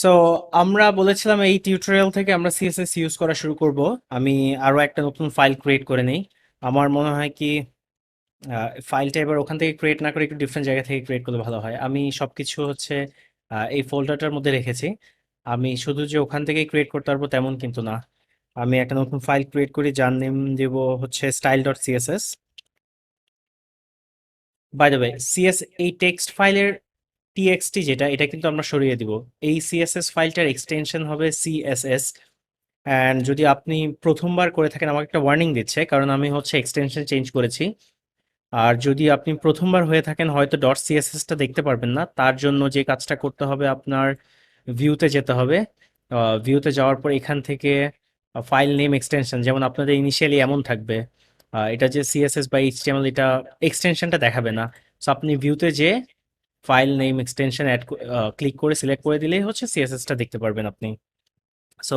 So আমরা বলেছিলাম এই টিউটোরিয়াল থেকে আমরা সিএসএস ইউজ করা শুরু করব। আমি আরো একটা নতুন ফাইল ক্রিয়েট করে নেই। আমার মনে হয় কি ফাইলটা এবার ওখান থেকে ক্রিয়েট না করে একটু ডিফারেন্ট জায়গা থেকে ক্রিয়েট করলে ভালো হয়। আমি সবকিছু হচ্ছে এই ফোল্ডারটার মধ্যে রেখেছি। আমি শুধু যে ওখান থেকেই ক্রিয়েট করতে পারবো তেমন কিন্তু না। আমি একটা নতুন ফাইল ক্রিয়েট করি যার নেম দেব হচ্ছে style.css। বাই দ্য ওয়ে, এই টেক্সট ফাইলের টিএক্সটি যেটা, এটা কিন্তু আমরা সরিয়ে দিব। এই সিএসএস ফাইলটার এক্সটেনশন হবে সিএসএস। অ্যান্ড যদি আপনি প্রথমবার করে থাকেন, আমাকে একটা ওয়ার্নিং দিচ্ছে কারণ আমি হচ্ছে এক্সটেনশন চেঞ্জ করেছি। আর যদি আপনি প্রথমবার হয়ে থাকেন হয়তো ডট সিএসএসটা দেখতে পারবেন না, তার জন্য যে কাজটা করতে হবে আপনার ভিউতে যেতে হবে। ভিউতে যাওয়ার পর এখান থেকে ফাইল নেম এক্সটেনশন, যেমন আপনাদের ইনিশিয়ালি এমন থাকবে, এটা যে সিএসএস বা এইচটিএমএল, এটা এক্সটেনশনটা দেখাবে না। সো আপনি ভিউতে যে ফাইল নেম এক্সটেনশন ক্লিক করে সিলেক্ট করে দিলেই হচ্ছে সিএসএসটা দেখতে পারবেন আপনি। সো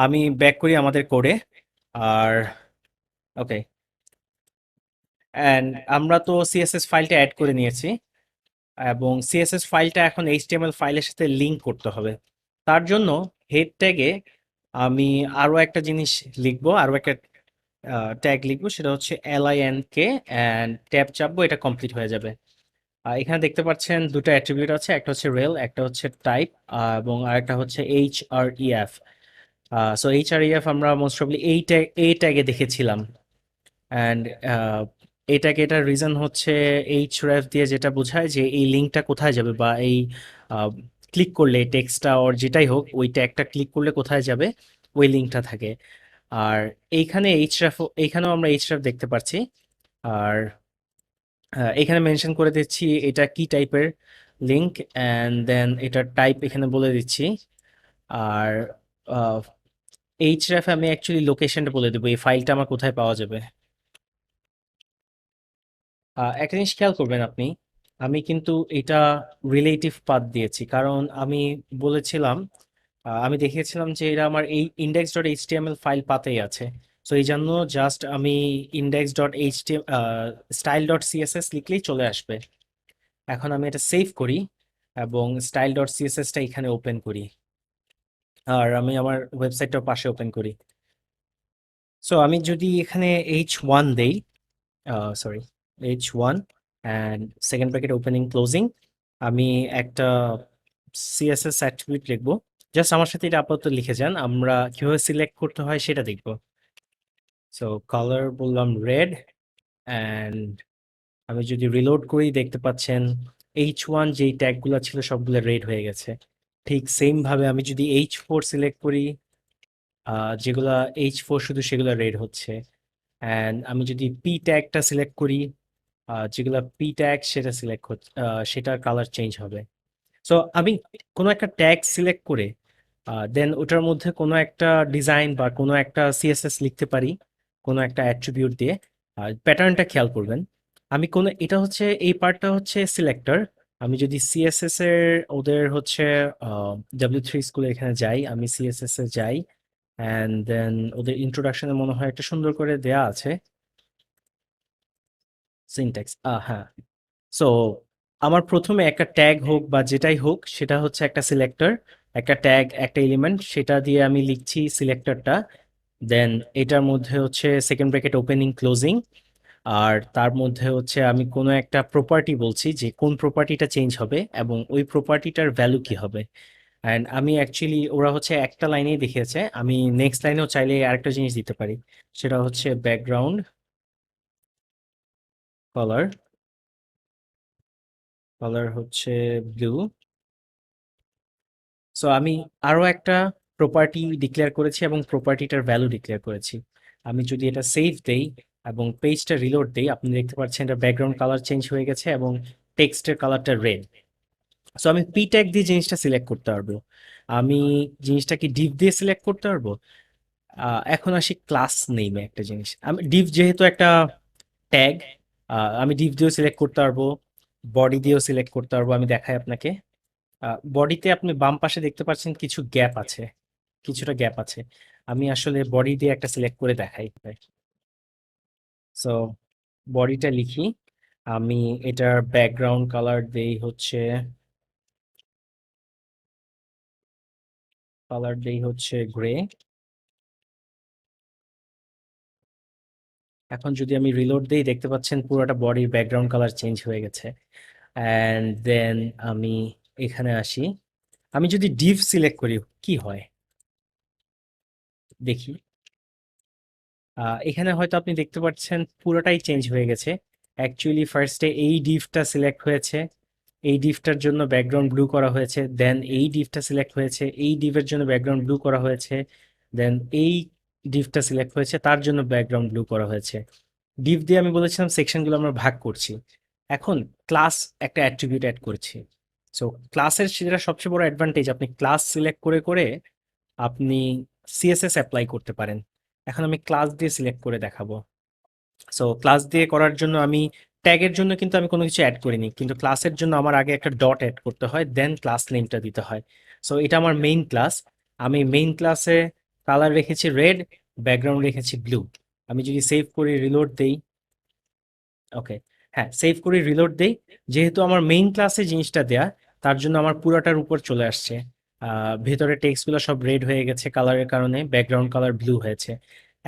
আমি ব্যাক করি আমাদের কোডে। আর ওকে, অ্যান্ড আমরা তো সিএসএস ফাইলটা অ্যাড করে নিয়েছি এবং সিএসএস ফাইলটা এখন এইচটিএমএল ফাইলের সাথে লিংক করতে হবে। তার জন্য হেড ট্যাগে আমি আরো একটা জিনিস লিখবো, আরো একটা ট্যাগ লিখবো, সেটা হচ্ছে LINK, অ্যান্ড ট্যাব চাপবো, এটা কমপ্লিট হয়ে যাবে। এখানে দেখতে পাচ্ছেন দুটো অ্যাট্রিবিউট আছে, একটা হচ্ছে রেল, একটা হচ্ছে টাইপ, এবং আরেকটা হচ্ছে HREF। সো HREF আমরা মোস্ট প্রবলি এই ট্যাগে দেখেছিলাম। অ্যান্ড এটাকে, এটার রিজন হচ্ছে href দিয়ে যেটা বোঝায় যে এই লিঙ্কটা কোথায় যাবে, বা এই ক্লিক করলে টেক্সটটা ওর যেটাই হোক ওই ট্যাগটা ক্লিক করলে কোথায় যাবে ওই লিঙ্কটা থাকে। আর এইখানে এইখানেও আমরা href দেখতে পাচ্ছি। আর এখানে মেনশন করে দিচ্ছি এটা কি টাইপের লিঙ্ক, অ্যান্ড দেন এটার টাইপ এখানে বলে দিচ্ছি। আর href আমি অ্যাকচুয়ালি লোকেশনটা বলে দেবো, এই ফাইলটা আমার কোথায় পাওয়া যাবে। একটা জিনিস খেয়াল করবেন আপনি, আমি কিন্তু এটা রিলেটিভ পাথ দিয়েছি কারণ আমি বলেছিলাম, আমি দেখিয়েছিলাম যে এটা আমার এই index.html ফাইল পাতেই আছে। সো এই জন্য জাস্ট আমি index.html style.css লিখলেই চলে আসবে। এখন আমি এটা সেভ করি এবং style.css টা এখানে ওপেন করি, আর আমি আমার ওয়েবসাইটটার পাশে ওপেন করি। সো আমি যদি এখানে h1 দেই, sorry, h1 and second bracket opening closing, আমি একটা সিএসএস অ্যাট্রিবিউট লিখবো। জাস্ট আমার সাথে এটা আপাতত লিখে যান, আমরা কিভাবে সিলেক্ট করতে হয় সেটা দেখবো। সো কালার বললাম রেড, অ্যান্ড আমি যদি রিলোড করি দেখতে পাচ্ছেন H1 যেই ট্যাগগুলো ছিল সবগুলো রেড হয়ে গেছে। ঠিক সেম ভাবে আমি যদি H4 সিলেক্ট করি, যেগুলা H4 শুধু সেগুলো রেড হচ্ছে। অ্যান্ড আমি যদি পি ট্যাগটা সিলেক্ট করি, যেগুলা পি ট্যাগ সেটা সিলেক্ট হচ্ছে, সেটার কালার চেঞ্জ হবে। সো আমি কোনো একটা ট্যাগ সিলেক্ট করে দেন ওটার মধ্যে কোনো একটা ডিজাইন বা কোনো একটা সিএসএস লিখতে পারি কোনো একটা অ্যাট্রিবিউট দিয়ে। প্যাটার্নটা খেয়াল করবেন। আমি কোনো, এটা হচ্ছে, এই পার্টটা হচ্ছে সিলেক্টর। আমি যদি সিএসএস এর ওদের হচ্ছে W3 স্কুলে এখানে যাই, আমি সিএসএস এ যাই, অ্যান্ড দেন ওদের ইন্ট্রোডাকশনে মনে হয় একটা সুন্দর করে দেয়া আছে সিনট্যাক্স। হ্যাঁ। সো আমার প্রথমে একটা ট্যাগ হোক বা যেটাই হোক সেটা হচ্ছে একটা সিলেক্টর, একটা ট্যাগ, একটা এলিমেন্ট, সেটা দিয়ে আমি লিখছি সিলেক্টরটা। দেন এটার মধ্যে হচ্ছে সেকেন্ড ব্র্যাকেট ওপেনিং ক্লোজিং, আর তার মধ্যে হচ্ছে আমি কোনো একটা প্রপার্টি বলছি যে কোন প্রপার্টিটা চেঞ্জ হবে এবং ওই প্রপার্টিটার ভ্যালু কি হবে। অ্যান্ড আমি অ্যাকচুয়ালি, ওরা হচ্ছে একটা লাইনেই দেখিয়েছে, আমি নেক্সট লাইনেও চাইলে আরেকটা জিনিস দিতে পারি। সেটা হচ্ছে ব্যাকগ্রাউন্ড কালার, কালার হচ্ছে ব্লু। সো আমি আরো একটা প্রপার্টি ডিক্লেয়ার করেছি এবং প্রপার্টিটার ভ্যালু ডিক্লেয়ার করেছি। আমি যদি এটা সেভ দেই এবং পেজটা রিলোড দেই, আপনি দেখতে পাচ্ছেন এটা ব্যাকগ্রাউন্ড কালার চেঞ্জ হয়ে গেছে এবং টেক্সটের কালারটা রেড। সো আমি পি ট্যাগ দিয়ে জিনিসটা সিলেক্ট করতে পারবো। আমি জিনিসটাকে ডিভ দিয়ে সিলেক্ট করতে পারবো। এখন আসি ক্লাস নেইমে একটা জিনিস, আমি ডিভ যেহেতু একটা ট্যাগ, আমি ডিভ দিয়েও সিলেক্ট করতে পারবো, বডি দিয়েও সিলেক্ট করতে পারবো। আমি দেখাই আপনাকে। বডিতে আপনি বাম পাশে দেখতে পাচ্ছেন কিছু গ্যাপ আছে, কিছুটা গ্যাপ আছে। আমি আসলে বডি দিয়ে একটা সিলেক্ট করে দেখাই। সো বডিটা লিখি, আমি এটার ব্যাকগ্রাউন্ড কালার দেই হচ্ছে কালার দেই হচ্ছে গ্রে। এখন যদি আমি রিলোড দেই দেখতে পাচ্ছেন পুরোটা বডির ব্যাকগ্রাউন্ড কালার চেঞ্জ হয়ে গেছে। অ্যান্ড দেন আমি এখানে আসি, আমি যদি ডিভ সিলেক্ট করি কি হয় দেখি। এখানে হয়তো আপনি দেখতে পাচ্ছেন পুরোটাই চেঞ্জ হয়ে গেছে। অ্যাকচুয়ালি ফার্স্টে এই ডিভটা সিলেক্ট হয়েছে, এই ডিভটার জন্য ব্যাকগ্রাউন্ড ব্লু করা হয়েছে, দেন এই ডিভটা সিলেক্ট হয়েছে, এই ডিভের জন্য ব্যাকগ্রাউন্ড ব্লু করা হয়েছে, দেন এই ডিভটা সিলেক্ট হয়েছে, তার জন্য ব্যাকগ্রাউন্ড ব্লু করা হয়েছে। ডিভ দিয়ে আমি বলেছিলাম সেকশনগুলো আমরা ভাগ করছি। এখন ক্লাস একটা অ্যাট্রিবিউট অ্যাড করছি। সো ক্লাসের যেটা সবচেয়ে বড় অ্যাডভান্টেজ, আপনি ক্লাস সিলেক্ট করে করে আপনি সিএসএস অ্যাপ্লাই করতে পারেন। এখন আমি ক্লাস দিয়ে সিলেক্ট করে দেখাবো। সো ক্লাস দিয়ে করার জন্য আমি ট্যাগের জন্য কিন্তু আমি কোনো কিছু অ্যাড করিনি, কিন্তু ক্লাসের জন্য আমার আগে একটা ডট অ্যাড করতে হয়, দেন ক্লাস নেমটা দিতে হয়। সো এটা আমার মেইন ক্লাস। আমি মেইন ক্লাসে কালার রেখেছি রেড, ব্যাকগ্রাউন্ড রেখেছি ব্লু। আমি যদি সেভ করি রিলোড দেই, ওকে, হ্যাঁ সেভ করে রিলোড দেই, যেহেতু আমার মেইন ক্লাসে জিনিসটা দেয়া, তার জন্য আমার পুরাটার উপর চলে আসছে। ভেতরে টেক্সটগুলো সব রেড হয়ে গেছে কালারের কারণে, ব্যাকগ্রাউন্ড কালার ব্লু হয়েছে।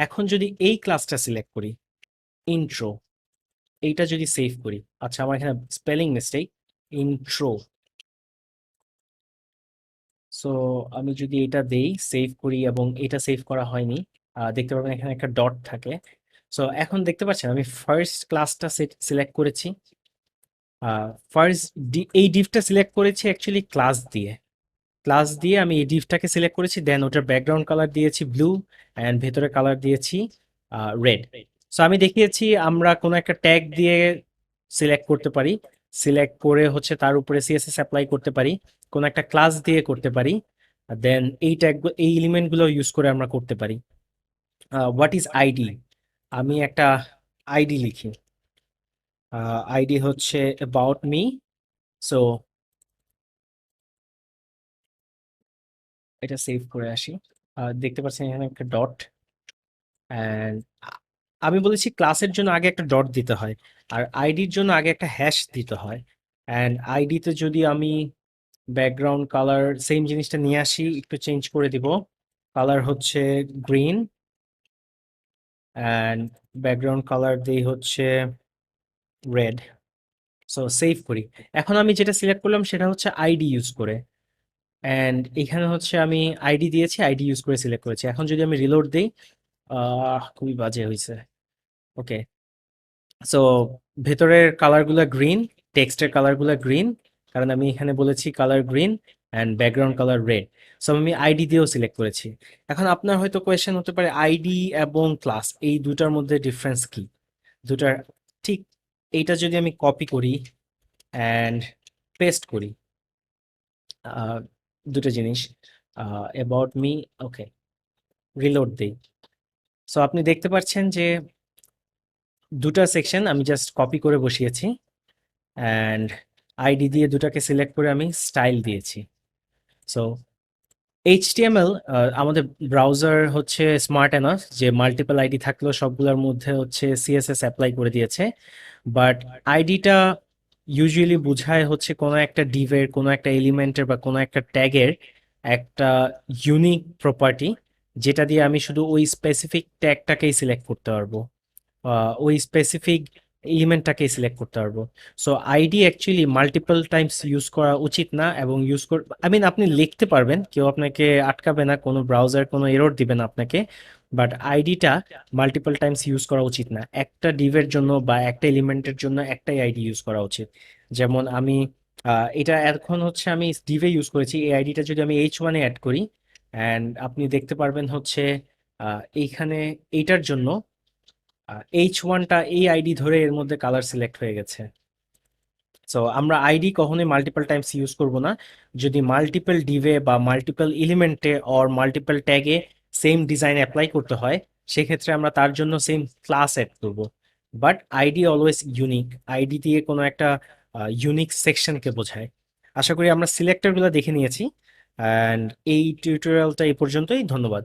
এখন যদি এই ক্লাসটা সিলেক্ট করি, ইন্ট্রো, এইটা যদি সেভ করি, আচ্ছা আমার এখানে স্পেলিং মিস্টেক, ইন্ট্রো। সো আমি যদি এটা দেই সেভ করি, এবং এটা সেভ করা হয়নি, দেখতে পাবেন এখানে একটা ডট থাকে। সো এখন দেখতে পাচ্ছেন আমি ফার্স্ট ক্লাসটা সিলেক্ট করেছি। ফার্স্ট এই ডিভটা সিলেক্ট করেছি অ্যাকচুয়ালি ক্লাস দিয়ে। ক্লাস দিয়ে আমি এই ডিভটাকে সিলেক্ট করেছি, দেন ওটার ব্যাকগ্রাউন্ড কালার দিয়েছি ব্লু, অ্যান্ড ভেতরে কালার দিয়েছি রেড। সো আমি দেখিয়েছি আমরা কোনো একটা ট্যাগ দিয়ে সিলেক্ট করতে পারি, সিলেক্ট করে হচ্ছে তার উপরে সিএসএস অ্যাপ্লাই করতে পারি, কোনো একটা ক্লাস দিয়ে করতে পারি, দেন এই ট্যাগ এই এলিমেন্টগুলো ইউজ করে আমরা করতে পারি। হোয়াট ইজ আইডি, আমি একটা আইডি লিখি। আইডি হচ্ছে অ্যাবাউট মি। সো এটা সেভ করে আসি। দেখতে পাচ্ছেন এখানে একটা ডট, অ্যান্ড আমি বলেছি ক্লাসের জন্য আগে একটা ডট দিতে হয়, আর আইডির জন্য আগে একটা হ্যাশ দিতে হয়। অ্যান্ড আইডিতে যদি আমি ব্যাকগ্রাউন্ড কালার সেম জিনিসটা নিয়ে আসি, একটু চেঞ্জ করে দিব, কালার হচ্ছে গ্রিন, অ্যান্ড ব্যাকগ্রাউন্ড কালার দিই হচ্ছে রেড। সো সেভ করি। এখন আমি যেটা সিলেক্ট করলাম সেটা হচ্ছে আইডি ইউজ করে, অ্যান্ড এখানে হচ্ছে আমি আইডি দিয়েছি, আইডি ইউজ করে সিলেক্ট করেছি। এখন যদি আমি রিলোড দিই, খুবই বাজে হয়েছে। ওকে, সো ভেতরের কালারগুলো গ্রিন, টেক্সটের কালারগুলো গ্রিন, কারণ আমি এখানে বলেছি colour green, and background colour red. So আমি আইডি দিয়েও সিলেক্ট করেছি। এখন আপনার হয়তো কোয়েশ্চেন হতে পারে আইডি এবং ক্লাস এই দুটার মধ্যে ডিফারেন্স কি। দুটার ঠিক এইটা যদি আমি কপি করি অ্যান্ড পেস্ট করি, আহ, দুটো জিনিস, অ্যাবাউট মি, ওকে, রিলোড দিই। সো আপনি দেখতে পাচ্ছেন যে দুটা সেকশন আমি জাস্ট কপি করে বসিয়েছি, অ্যান্ড আইডি দিয়ে দুটাকে সিলেক্ট করে আমি স্টাইল দিয়েছি। সো এইচটিএমএল, আমাদের ব্রাউজার হচ্ছে স্মার্ট এনাফ যে মাল্টিপল আইডি থাকলেও সবগুলোর মধ্যে হচ্ছে সিএসএস অ্যাপ্লাই করে দিয়েছে। বাট আইডিটা ইউজুয়ালি বোঝায় হচ্ছে কোনো একটা ডিভের, কোনো একটা এলিমেন্টের বা কোনো একটা ট্যাগের একটা ইউনিক প্রপার্টি, যেটা দিয়ে আমি শুধু ওই স্পেসিফিক ট্যাগটাকেই সিলেক্ট করতে পারবো, ওই স্পেসিফিক এলিমেন্টটাকেই সিলেক্ট করতে পারবো। So ID actually multiple Times use করা উচিত না, এবং ইউজ কর আই মিন আপনি লিখতে পারবেন, কেউ আপনাকে আটকাবে না, কোনো ব্রাউজার কোনো এরর দিবে না আপনাকে, বাট আইডিটা মাল্টিপল টাইমস ইউজ করা উচিত না। একটা ডিভের জন্য বা একটা এলিমেন্টের জন্য একটাই আইডি ইউজ করা উচিত। যেমন আমি এটা এখন হচ্ছে আমি ডিভে ইউজ করেছি, এই আইডিটা যদি আমি H1-এ অ্যাড করি, অ্যান্ড আপনি দেখতে পারবেন হচ্ছে এইখানে এইটার জন্য H1টা এই আইডি ধরে এর মধ্যে কালার সিলেক্ট হয়ে গেছে। সো আমরা আইডি কখনোই মাল্টিপল টাইমস ইউজ করব না। যদি মাল্টিপল ডিভে বা মাল্টিপল এলিমেন্টে অর মাল্টিপল ট্যাগে সেম ডিজাইন অ্যাপ্লাই করতে হয়, সেক্ষেত্রে আমরা তার জন্য সেম ক্লাস অ্যাড করব। But ID always unique, ID দিয়ে কোনো একটা ইউনিক সেকশনকে বোঝায়। আশা করি আমরা সিলেক্টরগুলো দেখে নিয়েছি, অ্যান্ড এই টিউটোরিয়ালটা এই পর্যন্তই। ধন্যবাদ।